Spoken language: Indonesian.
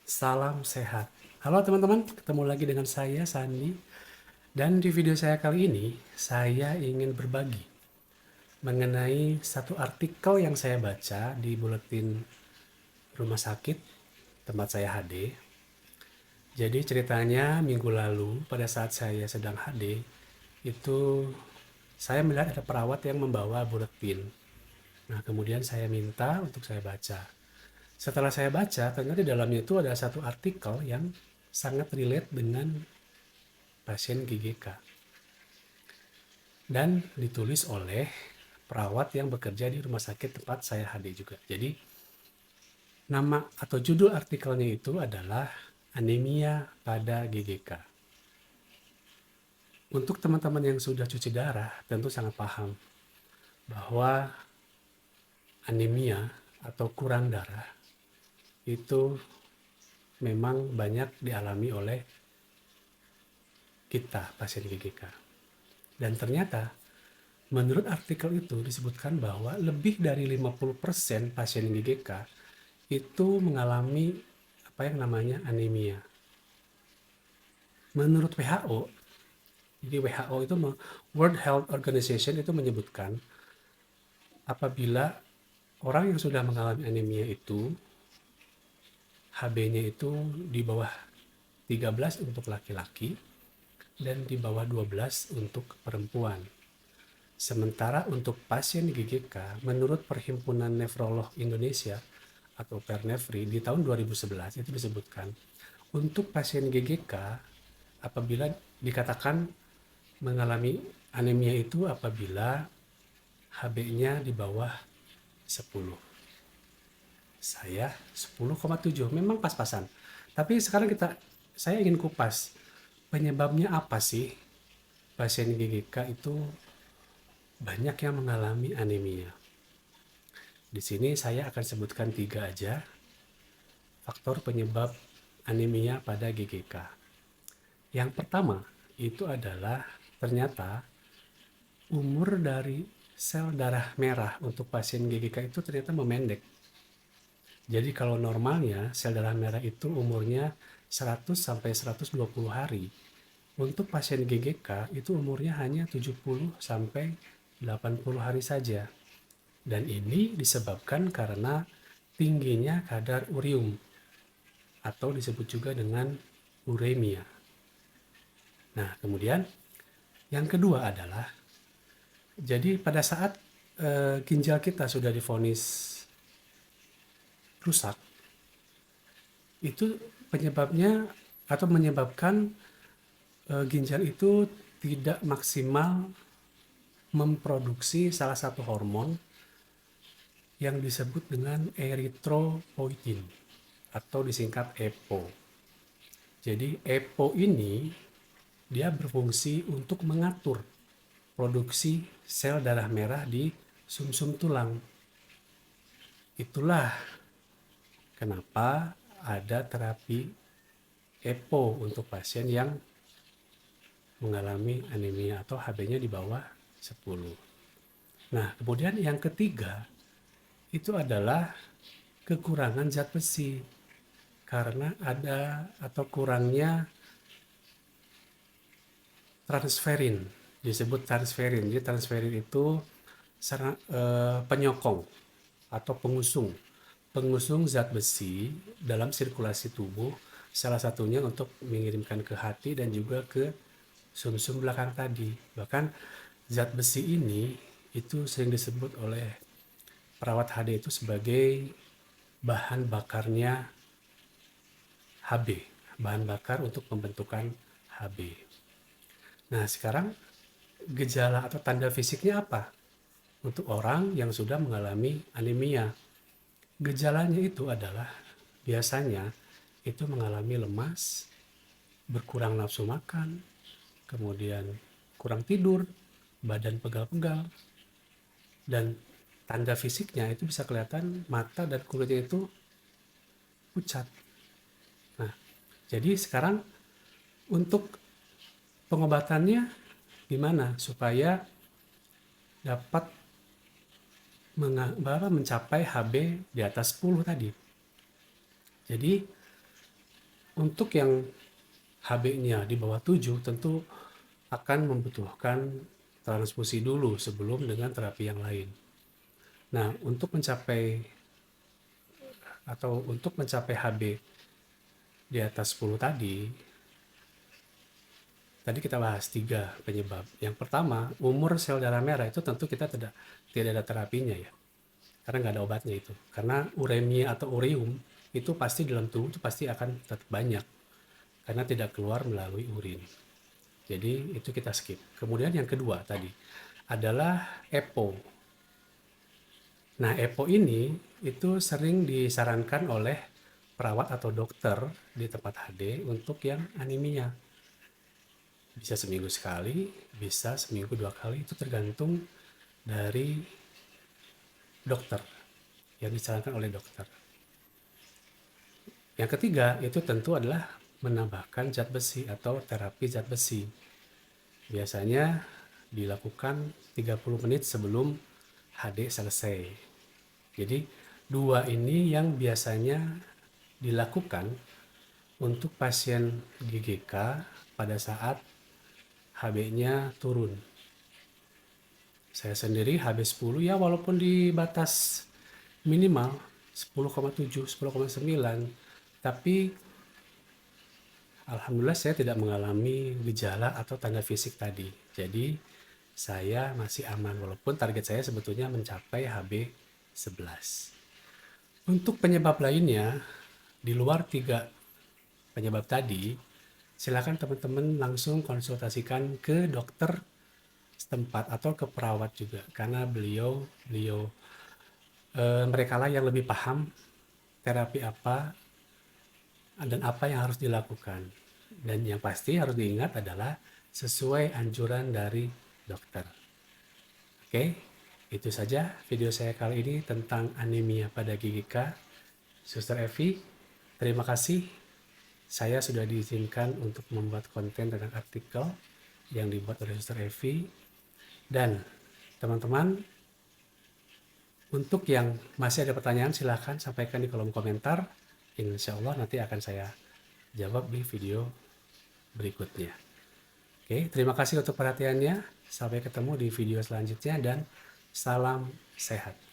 Salam sehat. Halo teman-teman, ketemu lagi dengan saya Sandi. Dan di video saya kali ini, saya ingin berbagi mengenai satu artikel yang saya baca di buletin rumah sakit tempat saya HD. Jadi ceritanya minggu lalu pada saat saya sedang HD, itu saya melihat ada perawat yang membawa buletin. Nah, kemudian saya minta untuk saya baca. Setelah saya baca, ternyata di dalamnya itu ada satu artikel yang sangat relate dengan pasien GGK dan ditulis oleh perawat yang bekerja di rumah sakit tempat saya HD juga. Jadi nama atau judul artikelnya itu adalah anemia pada GGK. Untuk teman-teman yang sudah cuci darah tentu sangat paham bahwa anemia atau kurang darah itu memang banyak dialami oleh kita pasien GGK. Dan ternyata menurut artikel itu disebutkan bahwa lebih dari 50% pasien GGK itu mengalami apa yang namanya anemia. Menurut WHO, jadi WHO itu World Health Organization itu menyebutkan apabila orang yang sudah mengalami anemia itu HB-nya itu di bawah 13 untuk laki-laki dan di bawah 12 untuk perempuan. Sementara untuk pasien GGK, menurut Perhimpunan Nefrolog Indonesia atau Pernefri di tahun 2011 itu disebutkan untuk pasien GGK apabila dikatakan mengalami anemia itu apabila HB-nya di bawah 10. Saya 10,7, memang pas-pasan. Tapi sekarang saya ingin kupas penyebabnya apa sih pasien GGK itu banyak yang mengalami anemia. Di sini saya akan sebutkan 3 aja faktor penyebab anemia pada GGK. Yang pertama itu adalah ternyata umur dari sel darah merah untuk pasien GGK itu ternyata memendek. Jadi kalau normalnya sel darah merah itu umurnya 100 sampai 120 hari. Untuk pasien GGK itu umurnya hanya 70 sampai 80 hari saja. Dan ini disebabkan karena tingginya kadar urium atau disebut juga dengan uremia. Nah, kemudian yang kedua adalah jadi pada saat ginjal kita sudah divonis rusak, itu penyebabnya atau menyebabkan ginjal itu tidak maksimal memproduksi salah satu hormon yang disebut dengan erythropoietin atau disingkat EPO. Jadi EPO ini dia berfungsi untuk mengatur produksi sel darah merah di sumsum tulang. Itulah kenapa ada terapi EPO untuk pasien yang mengalami anemia atau HB-nya di bawah 10. Nah, kemudian yang ketiga itu adalah kekurangan zat besi karena ada atau kurangnya transferin, disebut transferin. Jadi transferin itu penyokong atau pengusung zat besi dalam sirkulasi tubuh, salah satunya untuk mengirimkan ke hati dan juga ke sumsum belakang tadi. Bahkan zat besi ini itu sering disebut oleh perawat HD itu sebagai bahan bakarnya HB, bahan bakar untuk pembentukan HB. Nah, sekarang gejala atau tanda fisiknya apa untuk orang yang sudah mengalami anemia? Gejalanya itu adalah biasanya itu mengalami lemas, berkurang nafsu makan, kemudian kurang tidur, badan pegal-pegal, dan tanda fisiknya itu bisa kelihatan mata dan kulitnya itu pucat. Nah, jadi sekarang untuk pengobatannya gimana supaya dapat mencapai HB di atas 10 tadi. Jadi Untuk yang HB-nya di bawah 7 tentu akan membutuhkan transfusi dulu sebelum dengan terapi yang lain. Nah, untuk mencapai HB di atas 10 tadi kita bahas 3 penyebab. Yang pertama, umur sel darah merah itu tentu kita tidak ada terapinya ya. Karena nggak ada obatnya itu. Karena uremia atau ureum itu pasti dalam tubuh itu pasti akan tetap banyak. Karena tidak keluar melalui urin. Jadi itu kita skip. Kemudian yang kedua tadi adalah EPO. Nah, EPO ini itu sering disarankan oleh perawat atau dokter di tempat HD untuk yang anemia. Bisa seminggu sekali, bisa seminggu 2 kali, itu tergantung dari dokter, yang disarankan oleh dokter. Yang ketiga itu tentu adalah menambahkan zat besi atau terapi zat besi. Biasanya dilakukan 30 menit sebelum HD selesai. Jadi dua ini yang biasanya dilakukan untuk pasien GGK pada saat HB-nya turun. Saya sendiri HB 10 ya walaupun di batas minimal 10,7, 10,9, tapi alhamdulillah saya tidak mengalami gejala atau tanda fisik tadi. Jadi saya masih aman walaupun target saya sebetulnya mencapai HB 11. Untuk penyebab lainnya, di luar 3 penyebab tadi, silakan teman-teman langsung konsultasikan ke dokter setempat atau ke perawat juga karena beliau mereka lah yang lebih paham terapi apa dan apa yang harus dilakukan. Dan yang pasti harus diingat adalah sesuai anjuran dari dokter. Oke, itu saja video saya kali ini tentang anemia pada GGK. Suster Evi, terima kasih. Saya sudah diizinkan untuk membuat konten tentang artikel yang dibuat oleh Suster Evi. Dan teman-teman, untuk yang masih ada pertanyaan silahkan sampaikan di kolom komentar. Insya Allah nanti akan saya jawab di video berikutnya. Oke, terima kasih untuk perhatiannya. Sampai ketemu di video selanjutnya dan salam sehat.